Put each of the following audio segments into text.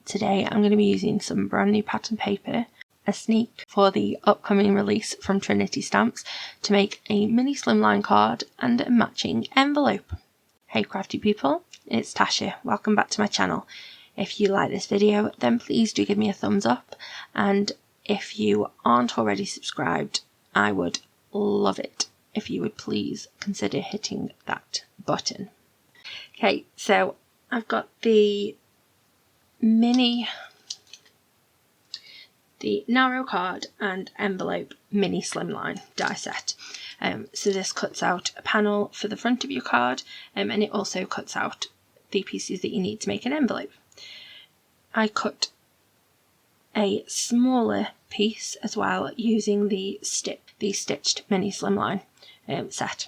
Today I'm going to be using some brand new pattern paper, a sneak for the upcoming release from Trinity Stamps, to make a mini slimline card and a matching envelope. Hey crafty people, it's Tasha, welcome back to my channel. If you like this video then please do give me a thumbs up, and if you aren't already subscribed I would love it if you would please consider hitting that button. Okay, so I've got the narrow card and envelope mini slimline die set. So this cuts out a panel for the front of your card, and it also cuts out the pieces that you need to make an envelope. I cut a smaller piece as well using the stitched mini slimline set.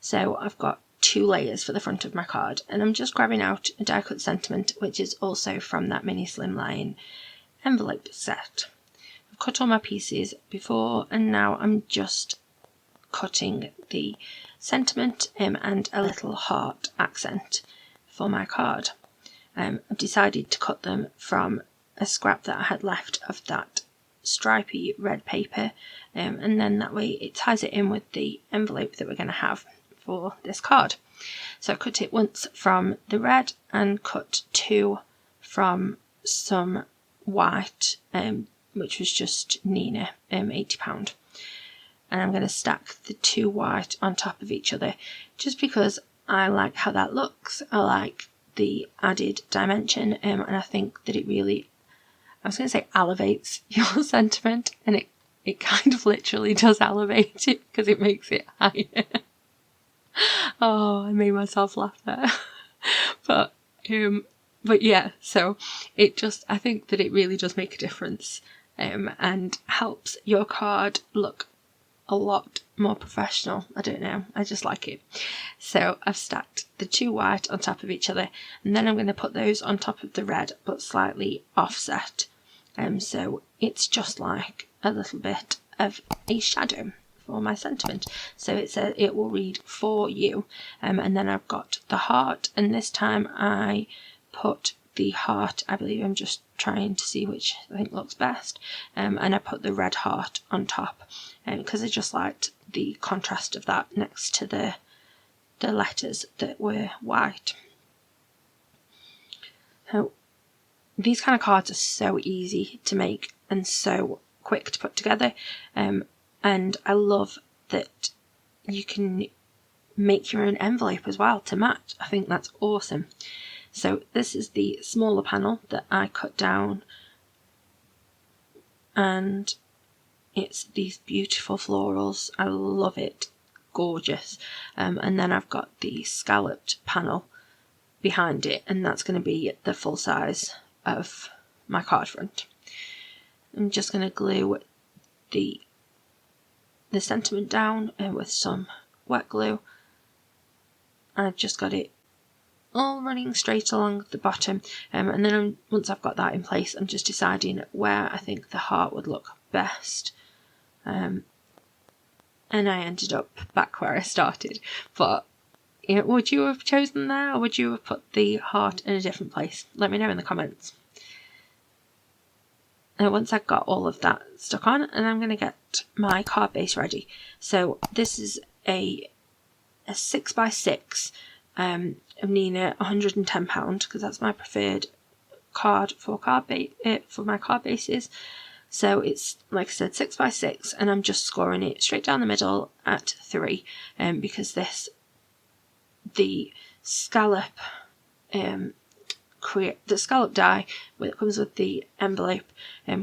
So I've got 2 layers for the front of my card, and I'm just grabbing out a die cut sentiment which is also from that mini slimline envelope set. I've cut all my pieces before and now I'm just cutting the sentiment and a little heart accent for my card. I've decided to cut them from a scrap that I had left of that stripy red paper, and then that way it ties it in with the envelope that we're going to have for this card. So I cut it once from the red and cut 2 from some white, which was just Neenah, £80, and I'm going to stack the 2 white on top of each other just because I like how that looks. I like the added dimension, and I think that it really, I was going to say elevates your sentiment, and it kind of literally does elevate it because it makes it higher. Oh, I made myself laugh there. But yeah, so it just, I think that it really does make a difference, and helps your card look a lot more professional. I don't know, I just like it. So I've stacked the 2 white on top of each other, and then I'm going to put those on top of the red but slightly offset, so it's just like a little bit of a shadow for my sentiment. So it will read for you, and then I've got the heart, and this time I put the heart, I believe I'm just trying to see which I think looks best, and I put the red heart on top because I just liked the contrast of that next to the letters that were white. So these kind of cards are so easy to make and so quick to put together, and I love that you can make your own envelope as well to match. I think that's awesome. So this is the smaller panel that I cut down, and it's these beautiful florals. I love it, gorgeous. And then I've got the scalloped panel behind it, and that's going to be the full size of my card front. I'm just going to glue the sentiment down with some wet glue. I've just got it all running straight along the bottom, and then once I've got that in place I'm just deciding where I think the heart would look best, and I ended up back where I started. But you know, would you have chosen there, or would you have put the heart in a different place? Let me know in the comments. Once I've got all of that stuck on, and I'm going to get my card base ready. So this is a 6x6 of Neenah, £110, because that's my preferred card for my card bases. So it's, like I said, 6x6, and I'm just scoring it straight down the middle at 3, because the scallop the scallop die that comes with the envelope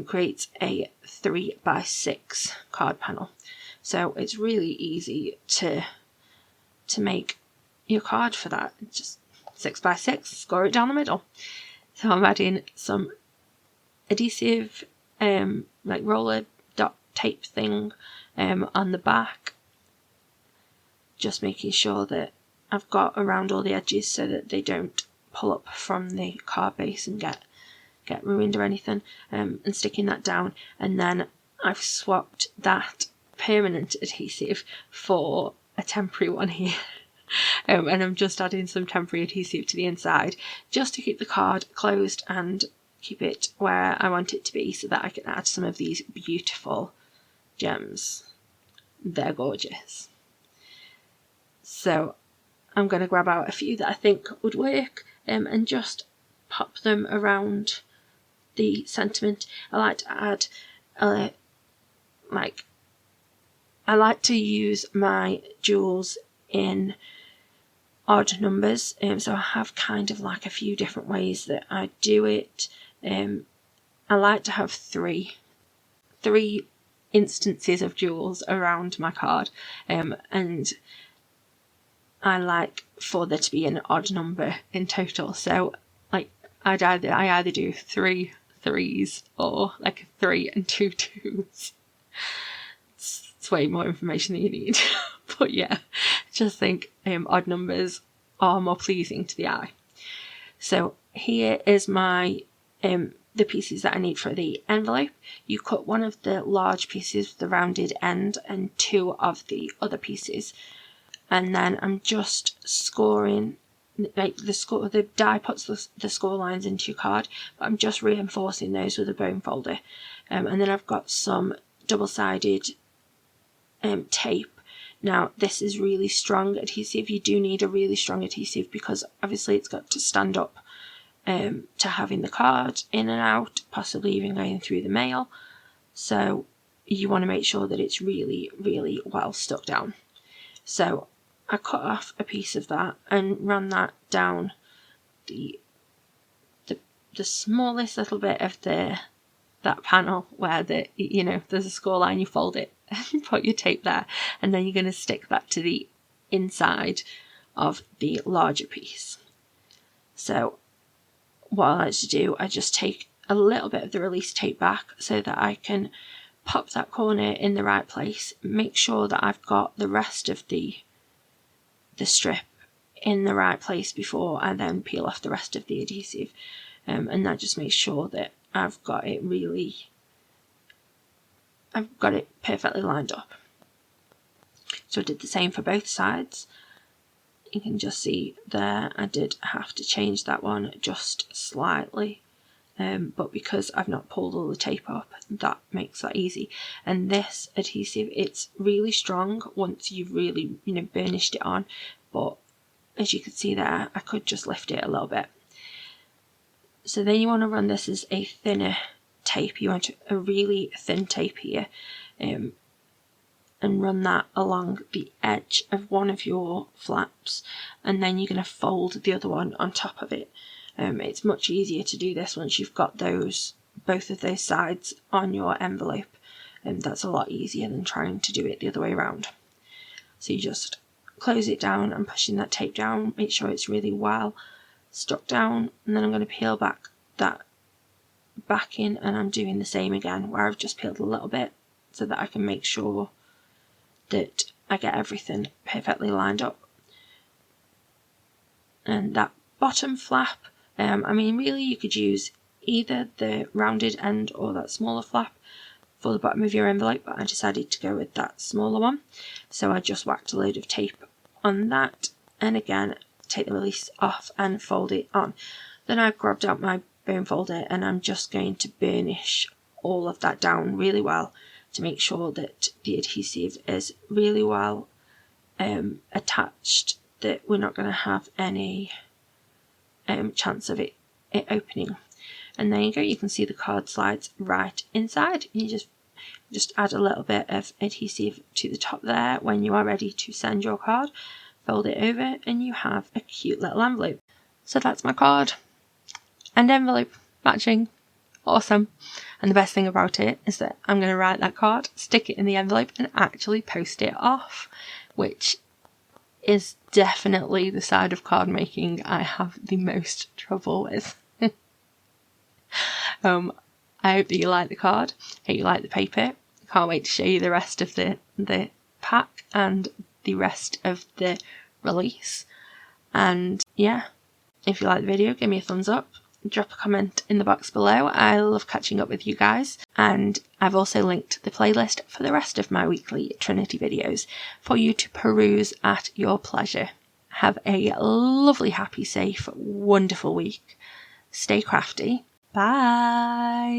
creates a 3x6 card panel. So it's really easy to make your card for that. Just 6x6, score it down the middle. So I'm adding some adhesive, like roller dot tape thing, on the back, just making sure that I've got around all the edges so that they don't pull up from the card base and get ruined or anything, and sticking that down. And then I've swapped that permanent adhesive for a temporary one here. And I'm just adding some temporary adhesive to the inside just to keep the card closed and keep it where I want it to be, so that I can add some of these beautiful gems. They're gorgeous. So I'm going to grab out a few that I think would work and just pop them around the sentiment. I like to add I like to use my jewels in odd numbers, so I have kind of like a few different ways that I do it. I like to have three instances of jewels around my card, and I like for there to be an odd number in total. So like I either do 3 3s or like 3 and 2 2s. It's way more information than you need. But yeah, just think odd numbers are more pleasing to the eye. So here is my the pieces that I need for the envelope. You cut one of the large pieces with the rounded end and 2 of the other pieces, and then I'm just scoring, like the die puts the score lines into your card, but I'm just reinforcing those with a bone folder. And then I've got some double-sided tape. Now this is really strong adhesive. You do need a really strong adhesive because obviously it's got to stand up to having the card in and out, possibly even going through the mail. So you want to make sure that it's really, really well stuck down. So I cut off a piece of that and ran that down the smallest little bit of that panel where there's a score line. You fold it and put your tape there, and then you're going to stick that to the inside of the larger piece. So what I like to do, I just take a little bit of the release tape back so that I can pop that corner in the right place, make sure that I've got the rest of the strip in the right place before I then peel off the rest of the adhesive, and that just makes sure that I've got it perfectly lined up. So I did the same for both sides. You can just see there I did have to change that one just slightly, but because I've not pulled all the tape up, that makes that easy. And this adhesive, it's really strong once you've really burnished it on, but as you can see there, I could just lift it a little bit. So then you want to run this as a thinner tape. You want a really thin tape here, and run that along the edge of one of your flaps, and then you're going to fold the other one on top of it. It's much easier to do this once you've got both of those sides on your envelope, and that's a lot easier than trying to do it the other way around. So you just close it down and pushing that tape down, make sure it's really well stuck down, and then I'm going to peel back that backing, and I'm doing the same again where I've just peeled a little bit so that I can make sure that I get everything perfectly lined up. And that bottom flap, I mean really you could use either the rounded end or that smaller flap for the bottom of your envelope, but I decided to go with that smaller one. So I just whacked a load of tape on that, and again take the release off and fold it on. Then I've grabbed out my bone folder and I'm just going to burnish all of that down really well to make sure that the adhesive is really well attached, that we're not going to have any chance of it opening. And there you go, you can see the card slides right inside. You just add a little bit of adhesive to the top there when you are ready to send your card, fold it over, and you have a cute little envelope. So that's my card and envelope matching. Awesome. And the best thing about it is that I'm going to write that card, stick it in the envelope, and actually post it off, which is definitely the side of card making I have the most trouble with. I hope that you like the card, I hope you like the paper. Can't wait to show you the rest of the pack and the rest of the release. And yeah, if you like the video, give me a thumbs up, drop a comment in the box below. I love catching up with you guys, and I've also linked the playlist for the rest of my weekly Trinity videos for you to peruse at your pleasure. Have a lovely, happy, safe, wonderful week. Stay crafty. Bye.